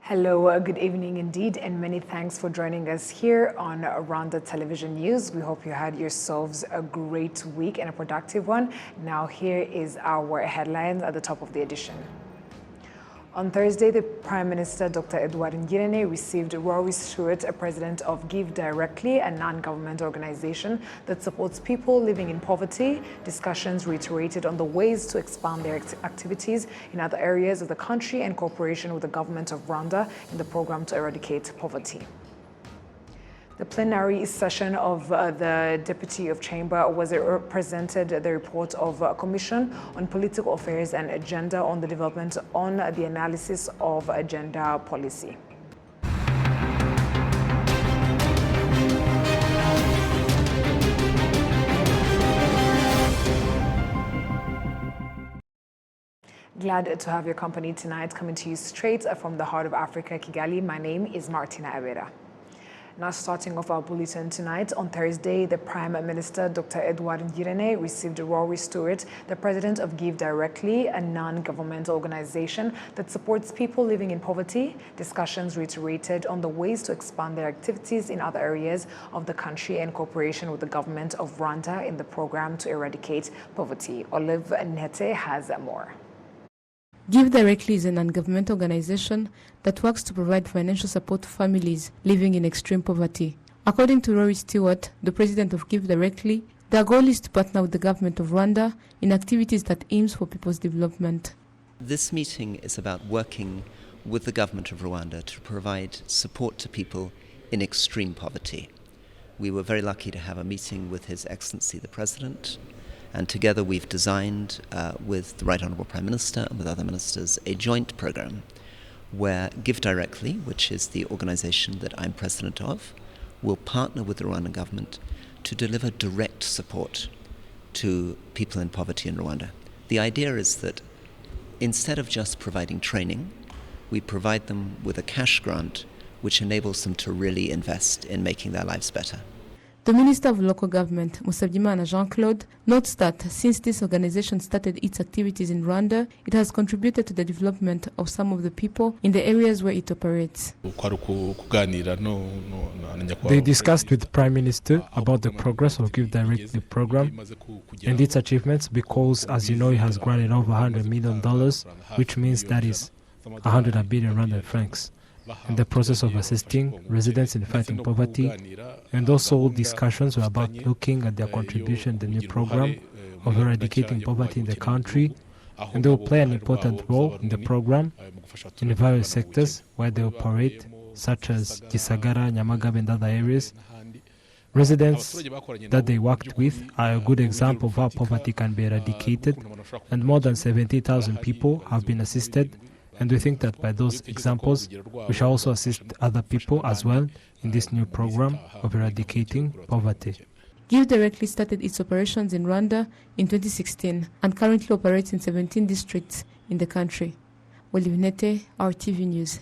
Hello, good evening indeed, and many thanks for joining us here on Rwanda Television News. We hope you had yourselves a great week and a productive one. Now here is our headlines at the top of the edition. On Thursday, the Prime Minister, Dr. Edward Ngirente, received Rory Stewart, a president of Give Directly, a non-government organization that supports people living in poverty. Discussions reiterated on the ways to expand their activities in other areas of the country and cooperation with the government of Rwanda in the program to eradicate poverty. The plenary session of the Deputy of Chamber was presented the report of a Commission on Political Affairs and Agenda on the development on the analysis of gender policy. Glad to have your company tonight, coming to you straight from the heart of Africa, Kigali. My name is Martina Abera. Now starting off our bulletin tonight, on Thursday, the Prime Minister, Dr. Edward Ngirente, received Rory Stewart, the president of Give Directly, a non-governmental organization that supports people living in poverty. Discussions reiterated on the ways to expand their activities in other areas of the country and cooperation with the government of Rwanda in the program to eradicate poverty. Olive Nete has more. Give Directly is a non-government organization that works to provide financial support to families living in extreme poverty. According to Rory Stewart, the president of Give Directly, their goal is to partner with the government of Rwanda in activities that aims for people's development. This meeting is about working with the government of Rwanda to provide support to people in extreme poverty. We were very lucky to have a meeting with His Excellency the President, and together we've designed, with the Right Honourable Prime Minister and with other ministers, a joint program where Give Directly, which is the organization that I'm president of, will partner with the Rwandan government to deliver direct support to people in poverty in Rwanda. The idea is that instead of just providing training, we provide them with a cash grant which enables them to really invest in making their lives better. The Minister of Local Government, Musabyimana Jean-Claude, notes that since this organization started its activities in Rwanda, it has contributed to the development of some of the people in the areas where it operates. They discussed with the Prime Minister about the progress of Give Directly program and its achievements because, as you know, it has granted over $100 million, which means that is 100 billion Rwandan francs, in the process of assisting residents in fighting poverty, and also discussions were about looking at their contribution to the new program of eradicating poverty in the country, and they will play an important role in the program in various sectors where they operate, such as Gisagara, Nyamagabe and other areas. Residents that they worked with are a good example of how poverty can be eradicated, and more than 70,000 people have been assisted. And we think that by those examples, we shall also assist other people as well in this new program of eradicating poverty. Give Directly started its operations in Rwanda in 2016 and currently operates in 17 districts in the country. Olive Nete, RTV News.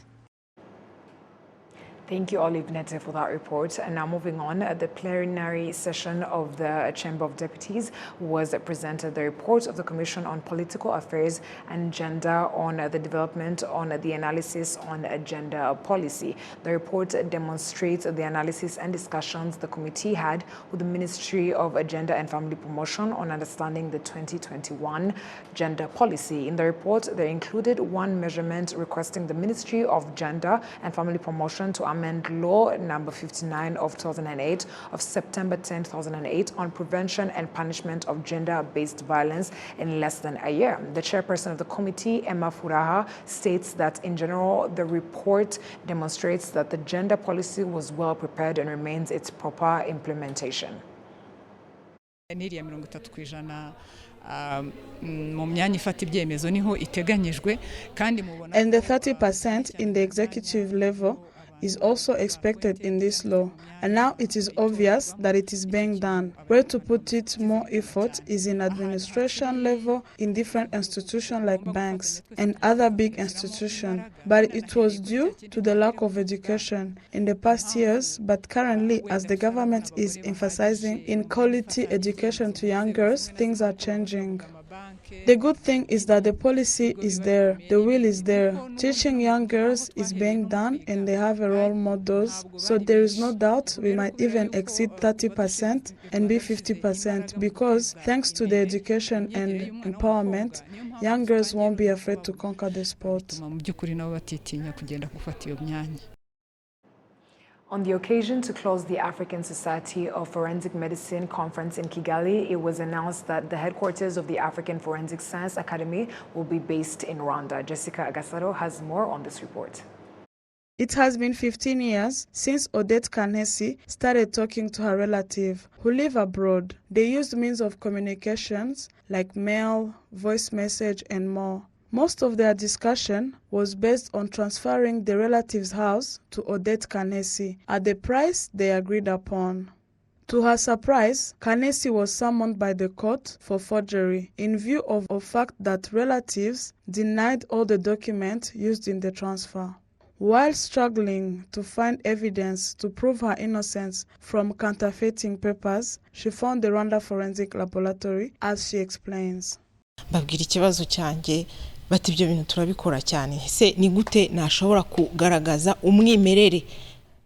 Thank you, Olive Nete, for that report. And now moving on, the plenary session of the Chamber of Deputies was presented the report of the Commission on Political Affairs and Gender on the development on the analysis on gender policy. The report demonstrates the analysis and discussions the committee had with the Ministry of Gender and Family Promotion on understanding the 2021 gender policy. In the report, they included one measurement requesting the Ministry of Gender and Family Promotion to amend Law number 59 of 2008 of September 10, 2008 on prevention and punishment of gender-based violence in less than a year. The chairperson of the committee, Emma Furaha, states that in general, the report demonstrates that the gender policy was well prepared and remains its proper implementation. And the 30% in the executive level is also expected in this law, and now it is obvious that it is being done. Where to put it more effort is in administration level in different institutions like banks and other big institutions, but it was due to the lack of education in the past years. But currently, as the government is emphasizing in quality education to young girls, things are changing. The good thing is that the policy is there, the will is there. Teaching young girls is being done and they have a role models, so there is no doubt we might even exceed 30% and be 50% because thanks to the education and empowerment, young girls won't be afraid to conquer the sport. On the occasion to close the African Society of Forensic Medicine conference in Kigali, it was announced that the headquarters of the African Forensic Science Academy will be based in Rwanda. Jessica Agasaro has more on this report. It has been 15 years since Odette Kanesi started talking to her relative who live abroad. They used means of communications like mail, voice message, and more. Most of their discussion was based on transferring the relative's house to Odette Kanesi at the price they agreed upon. To her surprise, Kanesi was summoned by the court for forgery in view of the fact that relatives denied all the documents used in the transfer. While struggling to find evidence to prove her innocence from counterfeiting papers, she found the Rwanda Forensic Laboratory, as she explains. Babwira ikibazo cyanjye bati ibyo bintu turabikora cyane ese ni gute nashobora kugaragaza umwimerere.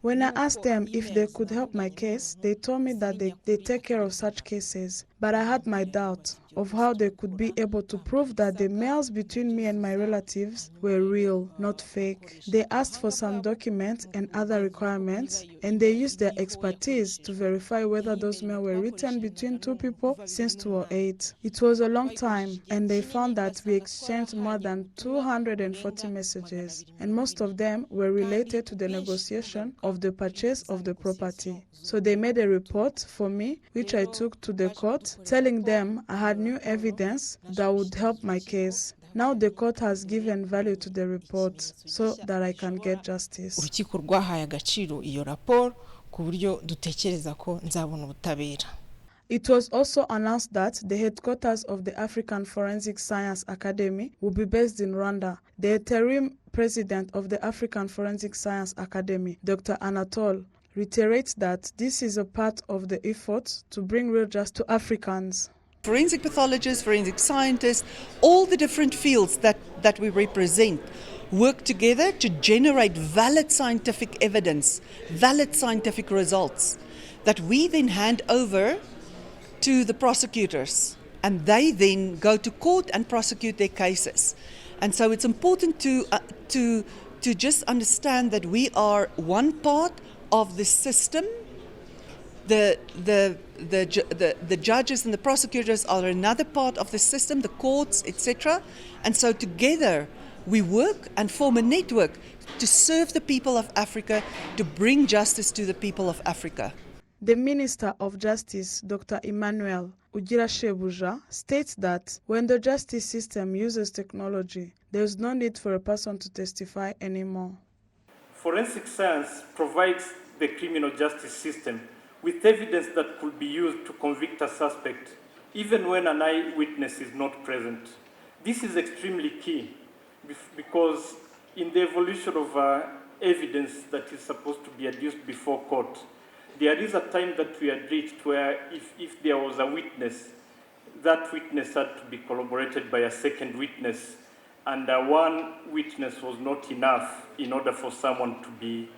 When I asked them if they could help my case, they told me that they take care of such cases. But I had my doubt of how they could be able to prove that the mails between me and my relatives were real, not fake. They asked for some documents and other requirements, and they used their expertise to verify whether those mails were written between two people since 2008. It was a long time, and they found that we exchanged more than 240 messages, and most of them were related to the negotiation of the purchase of the property. So they made a report for me, which I took to the court, telling them I had new evidence that would help my case. Now the court has given value to the report so that I can get justice. Urukiko rwahaye agaciro iyo raporo ku buryo dutekereza ko nzabona ubutabera. It was also announced that the headquarters of the African Forensic Science Academy will be based in Rwanda. The interim president of the African Forensic Science Academy, Dr. Anatole, reiterates that this is a part of the effort to bring real justice to Africans. Forensic pathologists, forensic scientists, all the different fields that we represent work together to generate valid scientific evidence, valid scientific results that we then hand over to the prosecutors, and they then go to court and prosecute their cases. And so it's important to just understand that we are one part of the system. The judges and the prosecutors are another part of the system, the courts, etc. And so together we work and form a network to serve the people of Africa, to bring justice to the people of Africa. The Minister of Justice, Dr. Emmanuel Ugirashebuja, states that when the justice system uses technology, there is no need for a person to testify anymore. Forensic science provides the criminal justice system with evidence that could be used to convict a suspect, even when an eyewitness is not present. This is extremely key because in the evolution of evidence that is supposed to be adduced before court, there is a time that we had reached where if there was a witness, that witness had to be corroborated by a second witness, and one witness was not enough in order for someone to be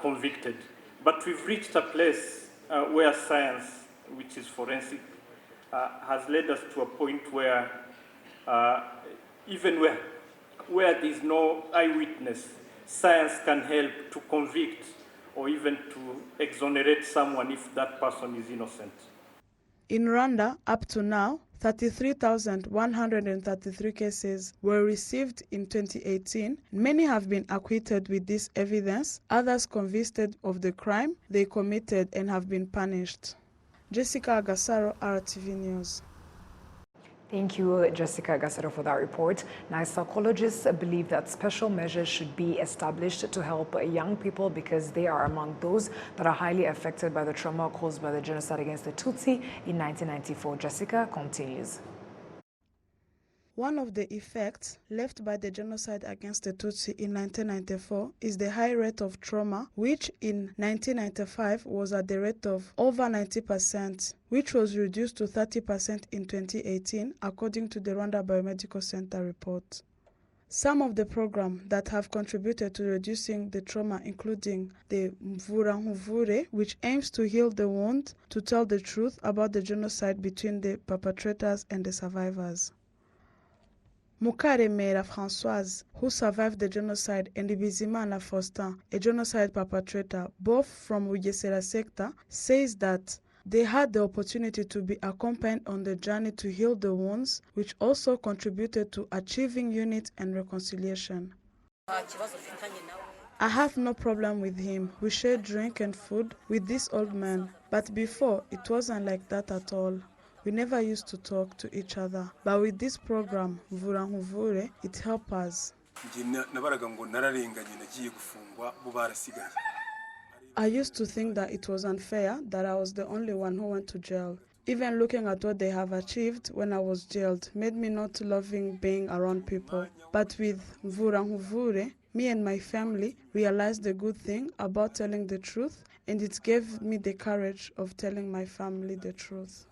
convicted. But we've reached a place where science, which is forensic, has led us to a point where even where there's no eyewitness, science can help to convict or even to exonerate someone if that person is innocent. In Rwanda, up to now, 33,133 cases were received in 2018. Many have been acquitted with this evidence, others convicted of the crime they committed and have been punished. Jessica Agasaro, RTV News. Thank you, Jessica Agasaro, for that report. Now, psychologists believe that special measures should be established to help young people because they are among those that are highly affected by the trauma caused by the genocide against the Tutsi in 1994. Jessica continues. One of the effects left by the genocide against the Tutsi in 1994 is the high rate of trauma, which in 1995 was at the rate of over 90%, which was reduced to 30% in 2018, according to the Rwanda Biomedical Center report. Some of the programs that have contributed to reducing the trauma including the Mvura Nkuvure, which aims to heal the wound, to tell the truth about the genocide between the perpetrators and the survivors. Mukaremera Françoise, who survived the genocide, and Bizimana Faustin, a genocide perpetrator, both from Bugesera sector, says that they had the opportunity to be accompanied on the journey to heal the wounds, which also contributed to achieving unity and reconciliation. I have no problem with him. We share drink and food with this old man, but before it wasn't like that at all. We never used to talk to each other, but with this program, Mvura Nkuvure, it helped us. I used to think that it was unfair that I was the only one who went to jail. Even looking at what they have achieved when I was jailed made me not loving being around people. But with Mvura Nkuvure, me and my family realized the good thing about telling the truth, and it gave me the courage of telling my family the truth.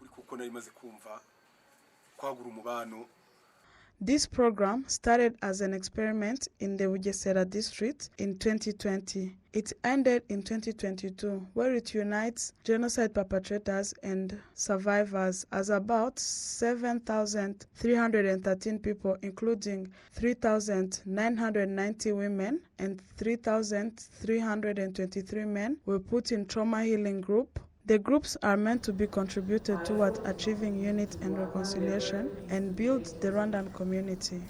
This program started as an experiment in the Bugesera district in 2020. It ended in 2022, where it unites genocide perpetrators and survivors as about 7,313 people, including 3,990 women and 3,323 men, were put in trauma healing group. The groups are meant to be contributed toward achieving unity and reconciliation and build the Rwandan community.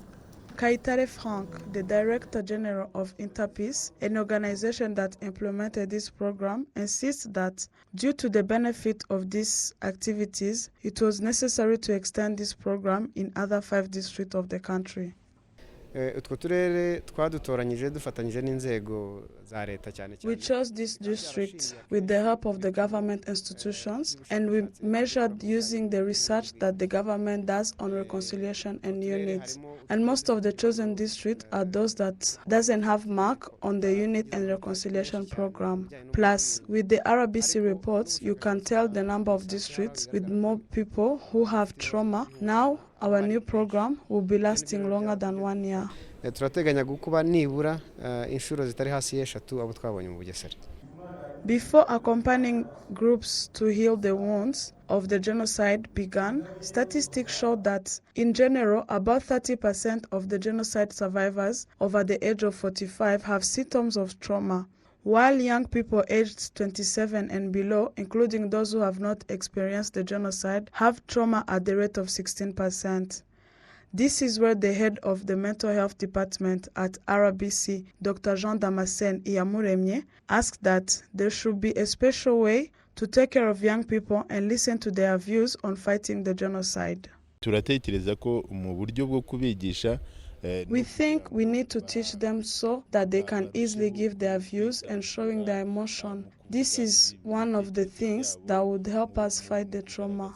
Kaitare Frank, the Director General of Interpeace, an organization that implemented this program, insists that due to the benefit of these activities, it was necessary to extend this program in other 5 districts of the country. We chose this district with the help of the government institutions, and we measured using the research that the government does on reconciliation and unity. And most of the chosen districts are those that doesn't have mark on the unity and reconciliation program. Plus, with the RBC reports, you can tell the number of districts with more people who have trauma. Now, our new program will be lasting longer than 1 year. Before accompanying groups to heal the wounds of the genocide began, statistics showed that, in general, about 30% of the genocide survivors over the age of 45 have symptoms of trauma, while young people aged 27 and below, including those who have not experienced the genocide, have trauma at the rate of 16%. This is where the head of the mental health department at RBC, Dr. Jean Damascene Iyamuremye, asked that there should be a special way to take care of young people and listen to their views on fighting the genocide. We think we need to teach them so that they can easily give their views and showing their emotion. This is one of the things that would help us fight the trauma.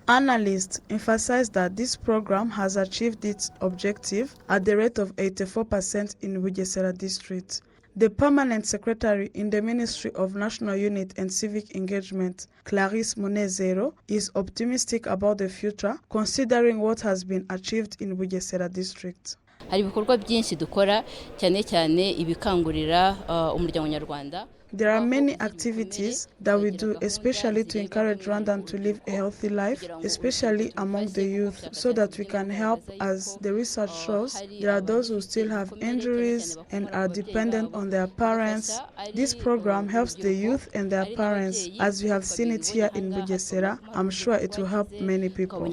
Analysts emphasize that this program has achieved its objective at the rate of 84% in Bugesera district. The permanent secretary in the Ministry of National Unity and Civic Engagement, Clarisse Munezero, is optimistic about the future, considering what has been achieved in Bugesera district. Hari ibikorwa byinshi dukora cyane cyane ibikangurira umuryango nyarwanda. There are many activities that we do, especially to encourage Rwandans to live a healthy life, especially among the youth, so that we can help. As the research shows, there are those who still have injuries and are dependent on their parents. This program helps the youth and their parents. As we have seen it here in Bugesera, I'm sure it will help many people.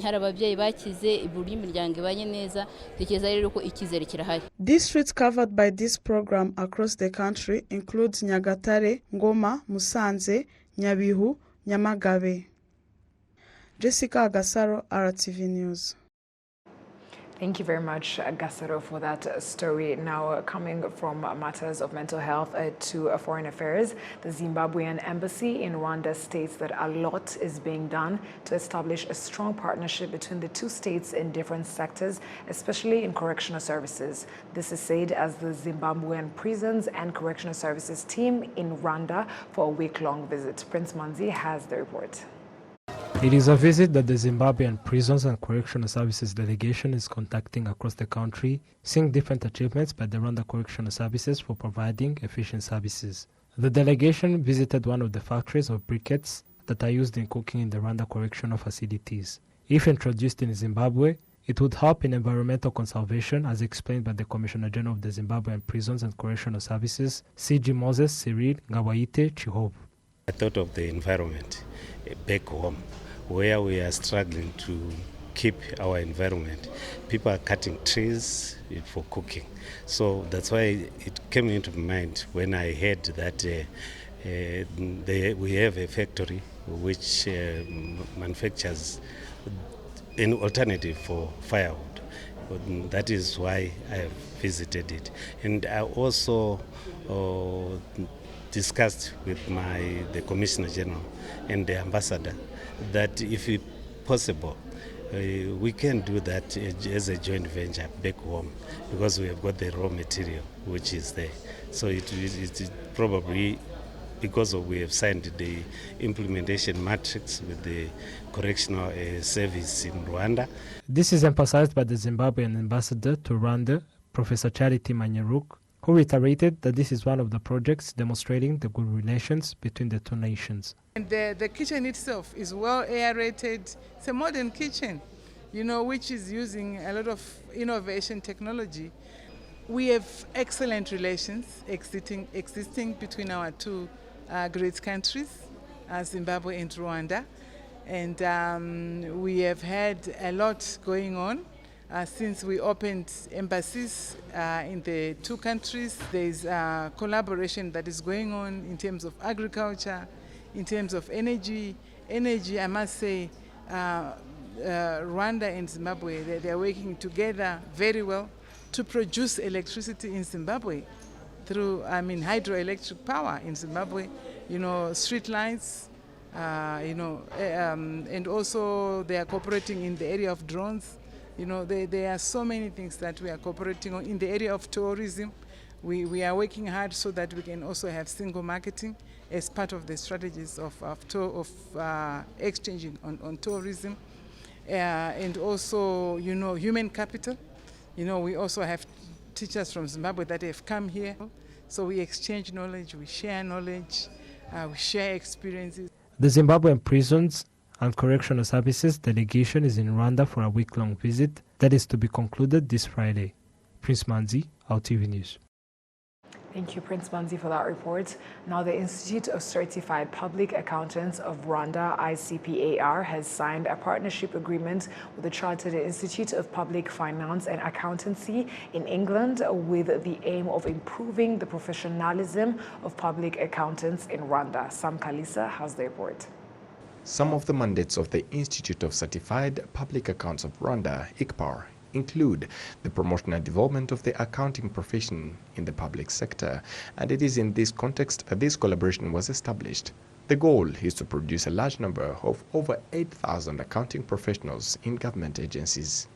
Districts covered by this program across the country include Nyagatare, Ngoma, Musanze, Nyabihu, Nyamagabe. Jessica Agasaro, RTV News. Thank you very much, Gasaro, for that story. Now, coming from matters of mental health to foreign affairs, the Zimbabwean embassy in Rwanda states that a lot is being done to establish a strong partnership between the two states in different sectors, especially in correctional services. This is said as the Zimbabwean Prisons and Correctional Services team in Rwanda for a week-long visit. Prince Manzi has the report. It is a visit that the Zimbabwean Prisons and Correctional Services delegation is conducting across the country, seeing different achievements by the Rwanda Correctional Services for providing efficient services. The delegation visited one of the factories of briquettes that are used in cooking in the Rwanda correctional facilities. If introduced in Zimbabwe, it would help in environmental conservation, as explained by the Commissioner General of the Zimbabwean Prisons and Correctional Services, CG Moses Cyril Ngawaite Chihov. I thought of the environment back home, where we are struggling to keep our environment. People are cutting trees for cooking. So that's why it came into mind when I heard that we have a factory which manufactures an alternative for firewood. That is why I have visited it. And I also discussed with the Commissioner General and the Ambassador that if possible, we can do that as a joint venture back home, because we have got the raw material which is there. So it probably, because we have signed the implementation matrix with the correctional service in Rwanda. This is emphasized by the Zimbabwean ambassador to Rwanda, Professor Charity Manyaruk, who reiterated that this is one of the projects demonstrating the good relations between the two nations. And the kitchen itself is well aerated. It's a modern kitchen, which is using a lot of innovation technology. We have excellent relations existing between our two great countries, Zimbabwe and Rwanda. And we have had a lot going on. Since we opened embassies in the two countries. There's collaboration that is going on in terms of agriculture, in terms of energy. Energy, I must say, Rwanda and Zimbabwe, they are working together very well to produce electricity in Zimbabwe through, hydroelectric power in Zimbabwe, street lights, and also they are cooperating in the area of drones. There are so many things that we are cooperating on. In the area of tourism, we are working hard so that we can also have single marketing as part of the strategies of exchanging on tourism. And also, human capital. We also have teachers from Zimbabwe that have come here. So we exchange knowledge, we share knowledge, we share experiences. The Zimbabwean Prisons and Correctional Services delegation is in Rwanda for a week-long visit that is to be concluded this Friday. Prince Manzi, RwandaTV News. Thank you, Prince Manzi, for that report. Now, the Institute of Certified Public Accountants of Rwanda, ICPAR, has signed a partnership agreement with the Chartered Institute of Public Finance and Accountancy in England with the aim of improving the professionalism of public accountants in Rwanda. Sam Kalisa has the report. Some of the mandates of the Institute of Certified Public Accounts of Rwanda, ICPAR, include the promotion and development of the accounting profession in the public sector, and it is in this context that this collaboration was established. The goal is to produce a large number of over 8,000 accounting professionals in government agencies.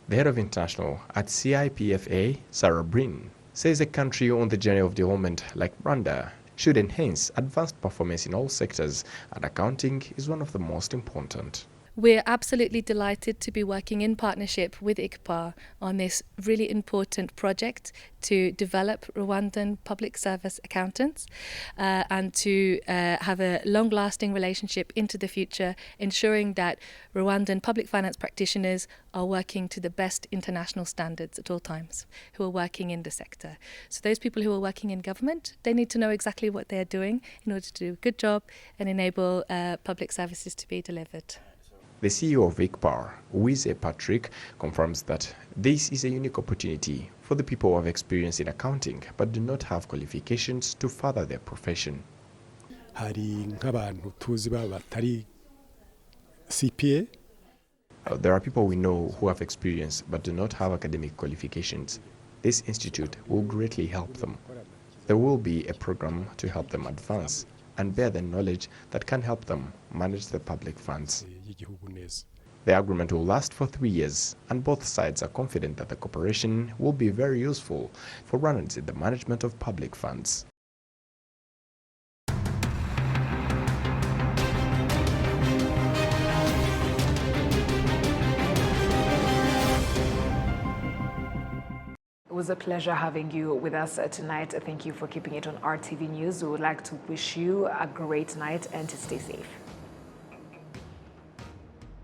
The head of international at CIPFA, Sarah Brin, says a country on the journey of development like Rwanda should enhance advanced performance in all sectors, and accounting is one of the most important. We're absolutely delighted to be working in partnership with ICPAR on this really important project to develop Rwandan public service accountants and to have a long-lasting relationship into the future, ensuring that Rwandan public finance practitioners are working to the best international standards at all times, who are working in the sector. So those people who are working in government, they need to know exactly what they're doing in order to do a good job and enable public services to be delivered. The CEO of ICPAR, Wize Patrick, confirms that this is a unique opportunity for the people who have experience in accounting but do not have qualifications to further their profession. Hari nk'abantu tuzi baba batari CPA There are people we know who have experience but do not have academic qualifications. This institute will greatly help them. There will be a program to help them advance and bear the knowledge that can help them manage the public funds. The agreement will last for 3 years, and both sides are confident that the cooperation will be very useful for Rwandans in the management of public funds. It was a pleasure having you with us tonight. Thank you for keeping it on RTV News. We would like to wish you a great night and to stay safe.